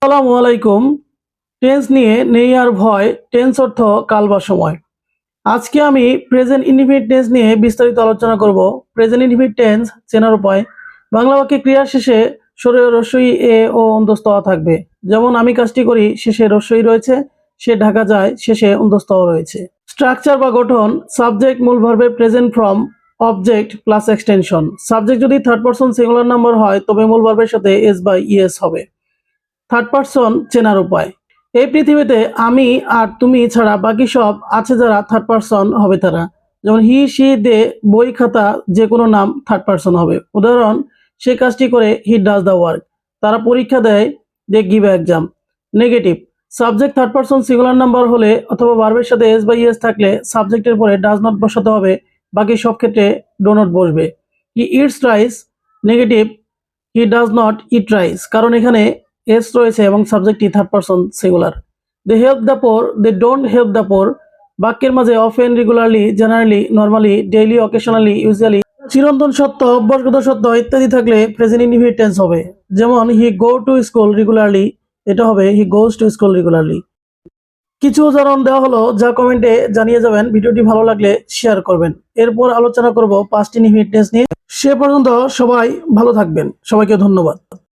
আসসালামু আলাইকুম। টেন্স নিয়ে নেই আর ভয়, টেন্স অর্থ কাল বা সময়। আজকে আমি প্রেজেন্ট ইনডিফিনিট টেন্স নিয়ে বিস্তারিত আলোচনা করব। প্রেজেন্ট ইনডিফিনিট টেন্স চেনার উপায়। বাংলা বাক্যে ক্রিয়ার শেষে রস্বই এ ও অন্তস্থ অ থাকবে। যেমন আমি কাজটি করি, শেষে রস্বই রয়েছে, সে ঢাকা যায়, শেষে অন্তস্থ অ রয়েছে। স্ট্রাকচার বা গঠন, সাবজেক্ট মূল ভার্বের present form, object plus extension. Subject যদি থার্ড পারসন সিঙ্গুলার নাম্বার হয় তবে মূল ভার্বের সাথে এস বা ইএস হবে। থার্ড পারসন চেনার উপায়। এই পৃথিবীতে আমি আর তুমি ছাড়া বাকি সব আছে যারা থার্ড পারসন হবে তারা। যেমন হি, সি, দে, বই, খাতা, যে কোনো নাম থার্ড পারসন হবে। উদাহরণ, সে কাজটি করে, হি ডাজ দ্য ওয়ার্ক। তারা পরীক্ষা দেয়, they give exam. Negative, subject third person singular number হলে অথবা ভার্বের সাথে এস বা ইএস থাকলে সাবজেক্টের পরে ডাজ নট বসাতে হবে, বাকি সব ক্ষেত্রে ডো নট বসবে। He eats rice. Negative, he does not eat rice, কারণ এখানে এস রয়েছে এবং সাবজেক্টটি third person singular. They help the poor, they don't help the poor. বাক্যের মাঝে often, regularly, generally, normally, daily, occasionally, usually, চিরন্তন সত্য, অভ্যাসগত সত্য ইত্যাদি থাকলে প্রেজেন্ট ইনডিফিনিট টেন্স হবে। যেমন হি গো টু স্কুল রেগুলারলি, এটা হবে হি গোজ টু স্কুল রেগুলারলি। কিছু উদাহরণ দেওয়া হলো যা কমেন্টে জানিয়ে যাবেন। ভিডিওটি ভালো লাগলে শেয়ার করবেন। এরপর আলোচনা করব পাস্ট ইনডিফিনিট টেন্স নিয়ে। সে পর্যন্ত সবাই ভালো থাকবেন। সবাইকে ধন্যবাদ।